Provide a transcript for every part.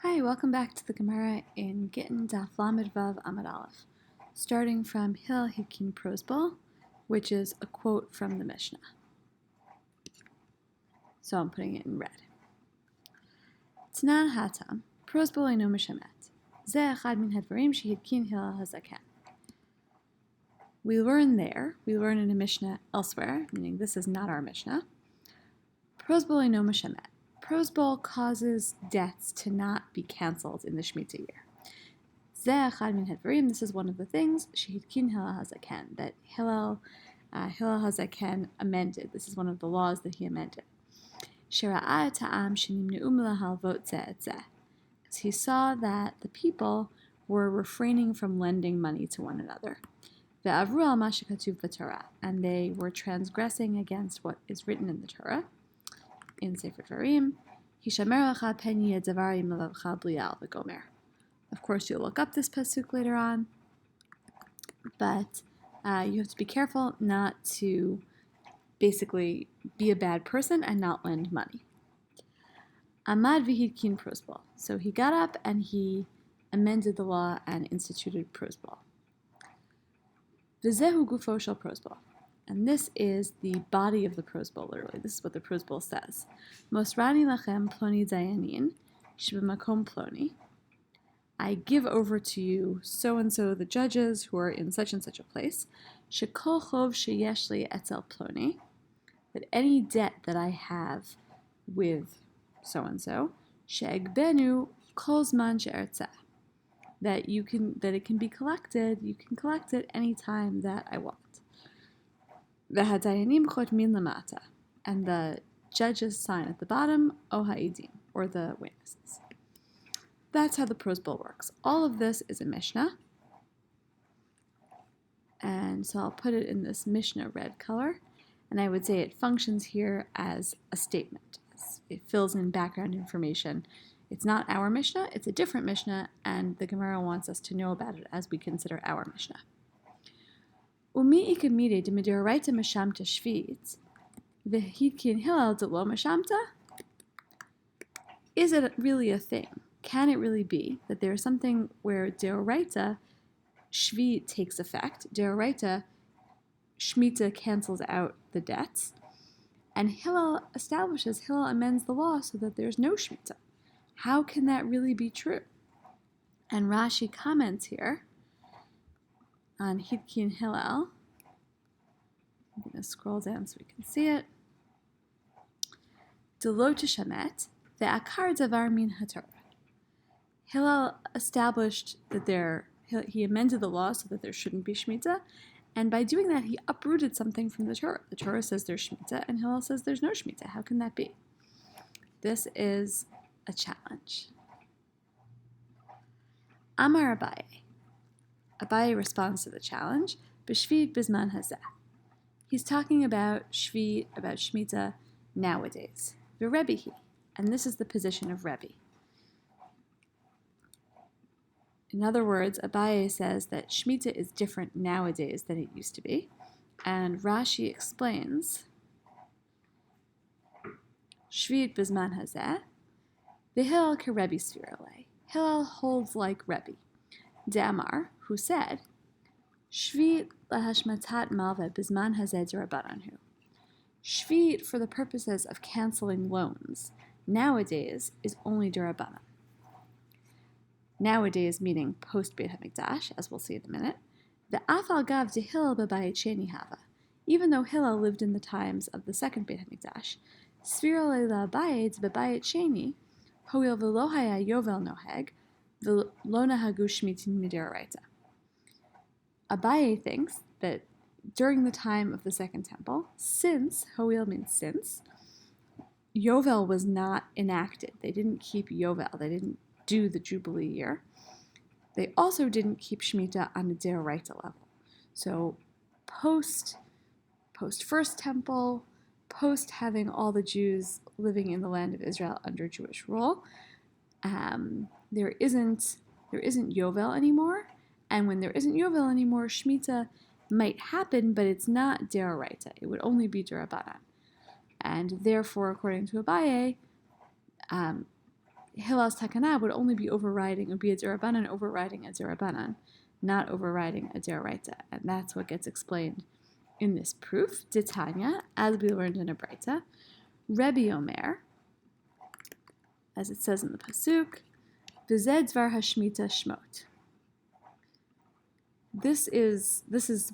Hi, welcome back to the Gemara in Gittin Daf Lamed Vav Amud Aleph, starting from Hil Hikin Prosbol, which is a quote from the Mishnah. So I'm putting it in red. Tanan Hatam, Prosbol Eino Mishemet, Ze Echad Min Hadvarim Shehidkin Hil Hazaken. We learn in a Mishnah elsewhere, meaning this is not our Mishnah. Prosbol Eino Mishemet. Prosbol causes debts to not be cancelled in the Shemitah year. This is one of the things Shehidkin Hillel Hazaken that Hillel Hazaken amended. This is one of the laws that he amended. As he saw that the people were refraining from lending money to one another. And they were transgressing against what is written in the Torah. In Sefer Dvarim, of course, you'll look up this pasuk later on, but you have to be careful not to basically be a bad person and not lend money. Amad v'hidkin prosbol. So he got up and he amended the law and instituted prosbol. V'zehu gufo shel prosbol. And this is the body of the prosbol, literally. This is what the prosbol says. Mosrani lachem ploni dayanin, shebemakom ploni. I give over to you so-and-so the judges who are in such and such a place. Shekol chov sheyesh li etzel ploni. That any debt that I have with so-and-so, she'egbenu kol zman she'ertzeh. That it can be collected, you can collect it any time that I want. And the judges sign at the bottom, O ha'idim, or the witnesses. That's how the prosbol works. All of this is a Mishnah. And so I'll put it in this Mishnah red color. And I would say it functions here as a statement. It fills in background information. It's not our Mishnah, it's a different Mishnah, and the Gemara wants us to know about it as we consider our Mishnah. Umi ikamide de midoraita mashamta shvit, v'hidkin hillel de lo mashamta. Is it really a thing? Can it really be that there is something where deoraita shvit takes effect, deoraita shmita cancels out the debts, and Hillel amends the law so that there's no shmita? How can that really be true? And Rashi comments here on Hidkin Hillel. I'm going to scroll down so we can see it. Delo tishamet ve'akar davar min haTorah. Hillel established that he amended the law so that there shouldn't be Shemitah, and by doing that he uprooted something from the Torah. The Torah says there's Shemitah, and Hillel says there's no Shemitah. How can that be? This is a challenge. Amar Abaye. Abaye responds to the challenge, b'shvit bizman hazeh. He's talking about shvit, about Shemitah nowadays. V'Rebbehi, and this is the position of Rebbe. In other words, Abaye says that Shemitah is different nowadays than it used to be, and Rashi explains shvit bizman hazeh, v'Hillel keRebbe svirale. Hillel holds like Rebbe. Damar, who said, Shvit lahashmatat malva bizman hazeh d'Rabbananhu. Shvit for the purposes of canceling loans nowadays is only d'Rabbanan. Nowadays meaning post Beit HaMikdash, as we'll see in a minute. The afal gav de Hillel b'bayit sheni hava. Even though Hillel lived in the times of the second Beit HaMikdash, svirale la'bayit b'bayit sheni, hoil v'lo haya yovel noheg, v'lo nahagu shmitin midiraita. Abaye thinks that during the time of the Second Temple, since Hoil means since, Yovel was not enacted. They didn't keep Yovel. They didn't do the Jubilee year. They also didn't keep Shemitah on a Deoraita level. So post First Temple, post having all the Jews living in the land of Israel under Jewish rule, there isn't Yovel anymore. And when there isn't Yovel anymore, Shemitah might happen, but it's not Deoraita. It would only be D'Rabbanan. And therefore, according to Abaye, Hillel's takana would only be overriding, it would be a derabanan overriding a derabanan, not overriding a deraita. And that's what gets explained in this proof. Titania, as we learned in a Braita, Rebbe Omer, as it says in the Pasuk, V'zed dvar hashmita shmot. This is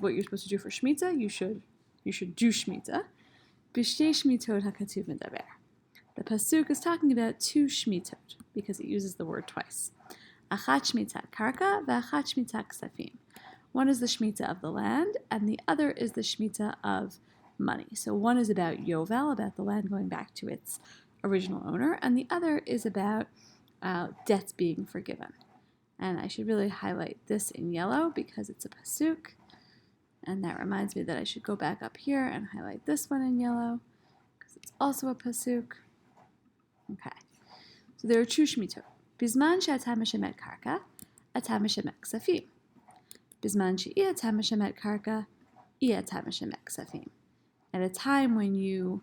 what you're supposed to do for Shemitah. You should do Shemitah. B'shtei shmitot hakatuv medaber. The pasuk is talking about two shmitot because it uses the word twice. Achat shmitat karka v'achat shmitat ksafim. One is the shmita of the land, and the other is the shmita of money. So one is about yovel, about the land going back to its original owner, and the other is about debts being forgiven. And I should really highlight this in yellow because it's a pasuk. And that reminds me that I should go back up here and highlight this one in yellow because it's also a pasuk. Okay. So there are two shmitot. Bizman she'atam meshemet karka, atam meshemet ksafim. Bizman she'i atam meshemet karka, I atam meshemet ksafim. At a time when you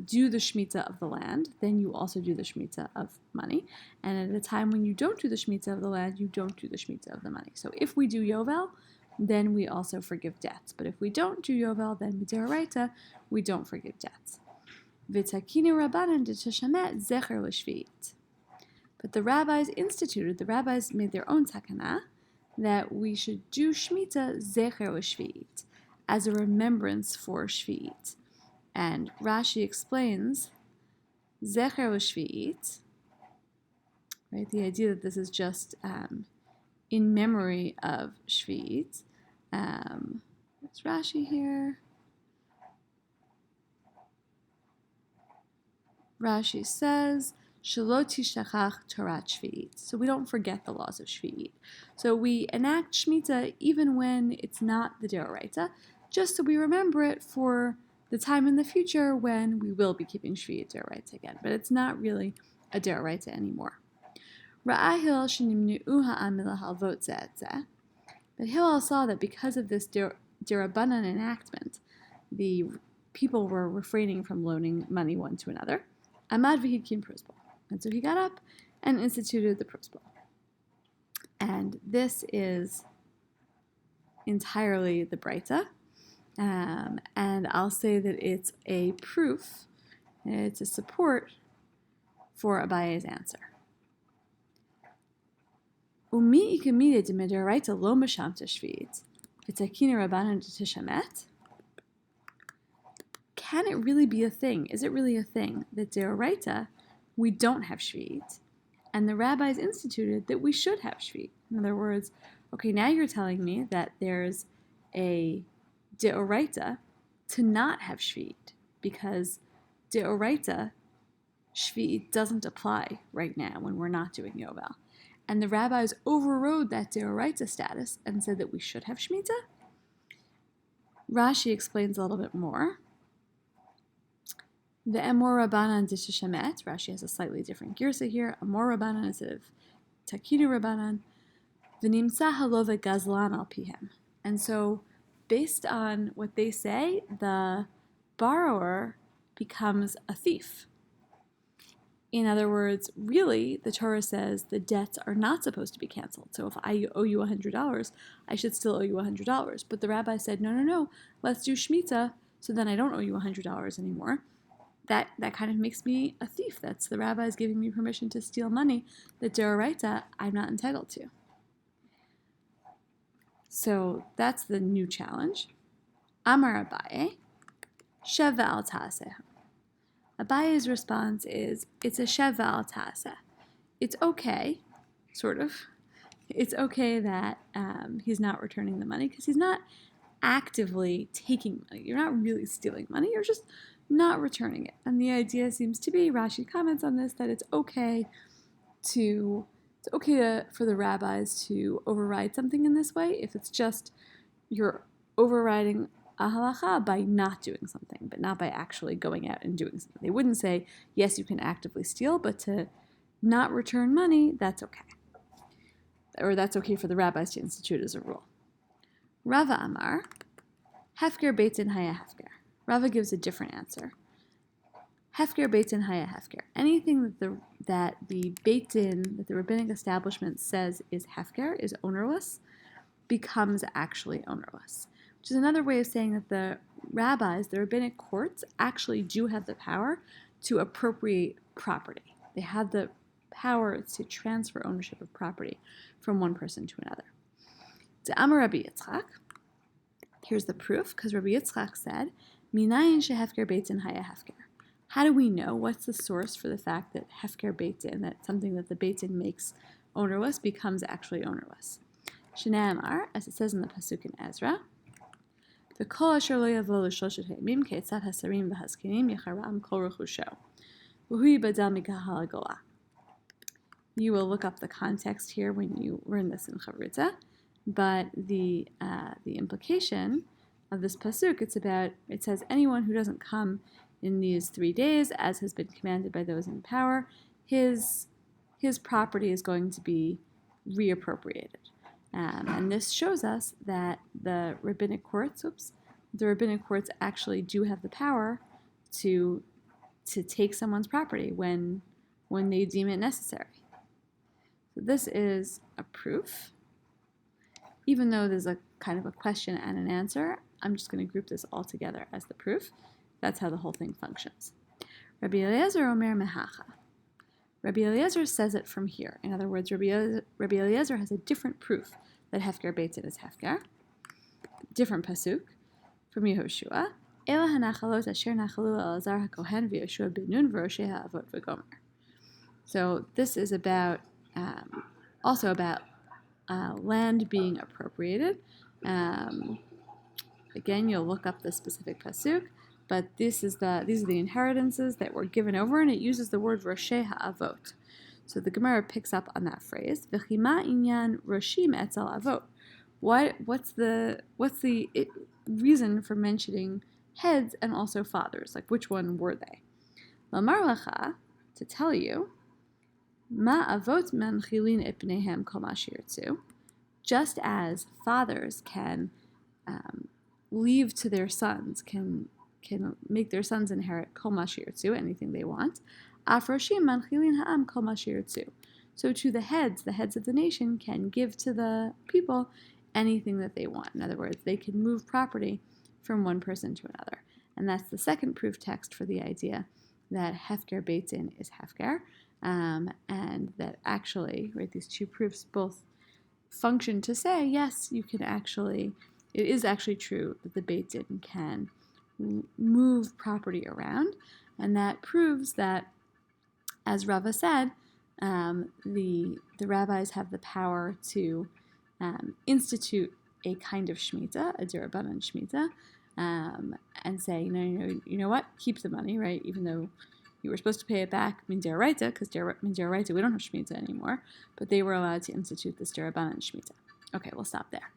do the Shemitah of the land, then you also do the Shemitah of money. And at a time when you don't do the Shemitah of the land, you don't do the Shemitah of the money. So if we do Yovel, then we also forgive debts. But if we don't do Yovel, then B'deraita, we don't forgive debts. V'takinu rabbanan d'teshamet zecher l'shvi'it. But the rabbis made their own takana that we should do Shemitah zecher l'shvi'it, as a remembrance for Shvi'it. And Rashi explains Zecher Shvi'it, right? The idea that this is just in memory of Shvi'it. What's Rashi here? Rashi says Shelo tishachach Torat Shvi'it. So we don't forget the laws of Shvi'it. So we enact Shemitah even when it's not the Deoraita, just so we remember it for the time in the future when we will be keeping Shvi'it Deoraita again. But it's not really a Deoraita anymore. Ra'ah Hillel shenimnu'u ha'am milahalvot zeh zeh. But Hillel saw that because of this Derabanan enactment, the people were refraining from loaning money one to another. Amad v'hidkin prosbol. And so he got up and instituted the prosbol. And this is entirely the Braita. And I'll say that it's a proof, it's a support for Abaye's answer. Umi ikamide de medaraita lo mashamta shvi'it, v'takina rabbanan d'tishamet. Can it really be a thing? Is it really a thing that deoraita we don't have shvi'it, and the rabbis instituted that we should have shvi'it? In other words, okay, now you're telling me that there's a deoraita to not have shvi'it, because deoraita shvi'it doesn't apply right now when we're not doing yovel. And the rabbis overrode that deoraita status and said that we should have Shemitah. Rashi explains a little bit more. The Amor Rabbanan d'Tishamet, Rashi has a slightly different girsa here. Amor Rabbanan instead of Takinu Rabbanan. V'nimsa halova gazlan al pihem. And so, based on what they say, the borrower becomes a thief. In other words, really, the Torah says the debts are not supposed to be canceled. So if I owe you $100, I should still owe you $100. But the rabbi said, no, let's do Shemitah, so then I don't owe you $100 anymore. That kind of makes me a thief. That's the rabbis giving me permission to steal money that Deoraita I'm not entitled to. So that's the new challenge. Amar Abaye, Sheva al Ta'aseh. Abaye's response is, it's a Sheva al Ta'aseh. It's okay, sort of. It's okay that he's not returning the money because he's not actively taking money. You're not really stealing money. You're just not returning it. And the idea seems to be, Rashi comments on this, that it's okay for the rabbis to override something in this way if it's just you're overriding a halacha by not doing something, but not by actually going out and doing something. They wouldn't say, yes, you can actively steal, but to not return money, that's okay. Or that's okay for the rabbis to institute as a rule. Rava Amar, Hefker Beitin Haya Hefker. Rava gives a different answer. Hefker Beit Din Haya Hefker. Anything that the Beit Din, that the rabbinic establishment says is Hefker, is ownerless, becomes actually ownerless. Which is another way of saying that the rabbis, the rabbinic courts, actually do have the power to appropriate property. They have the power to transfer ownership of property from one person to another. Amar Rabbi Yitzchak, here's the proof, because Rabbi Yitzchak said, Minayin shehefker Beit Din haya hefker. How do we know? What's the source for the fact that hefker Beit Din, that something that the Beit Din makes ownerless, becomes actually ownerless? Shnei Amar, as it says in the pasuk in Ezra, V'kol asher lo yavo l'shloshet ha'yamim ke'etzat hasarim v'hazkenim yecharam kol rechusho v'hu yibadal mikahal hagolah. You will look up the context here when you learn this in Chavruta, but the implication of this pasuk, it says anyone who doesn't come in these 3 days, as has been commanded by those in power, his property is going to be reappropriated. And this shows us that the rabbinic courts actually do have the power to take someone's property when they deem it necessary. So this is a proof. Even though there's a kind of a question and an answer, I'm just going to group this all together as the proof. That's how the whole thing functions. Rabbi Eliezer Omer Mehacha. Rabbi Eliezer says it from here. In other words, Rabbi Eliezer has a different proof that Hefker Beit Din is Hefker. Different pasuk from Yehoshua. Ela hanachalot asher nachalu Elazar hakohen v'Yoshua ben Nun v'Roshei ha'avot v'gomer. So this is also about land being appropriated. Again, you'll look up the specific pasuk, but these are the inheritances that were given over, and it uses the word Roshei ha'avot. So the Gemara picks up on that phrase. V'chima inyan roshim etzel avot. What's the reason for mentioning heads and also fathers? Like, which one were they? Lamar lacha, to tell you, ma avot manchilin et bneihem kol ma sheyirtzu. Just as fathers can leave to their sons, can make their sons inherit kol ma sheyirtzu, anything they want. Afroshim manchilin ha'am kol ma sheyirtzu. So to the heads of the nation can give to the people anything that they want. In other words, they can move property from one person to another. And that's the second proof text for the idea that Hefker Beit Din is Hefker, and that actually, right, these two proofs both function to say, yes, it is actually true that the Beit Din can move property around, and that proves that, as Rava said, the rabbis have the power to institute a kind of shmita, a derabanan shmita, and say, you know what, keep the money, right? Even though you were supposed to pay it back min deraita, because min deraita we don't have shmita anymore, but they were allowed to institute this derabanan shmita. Okay, we'll stop there.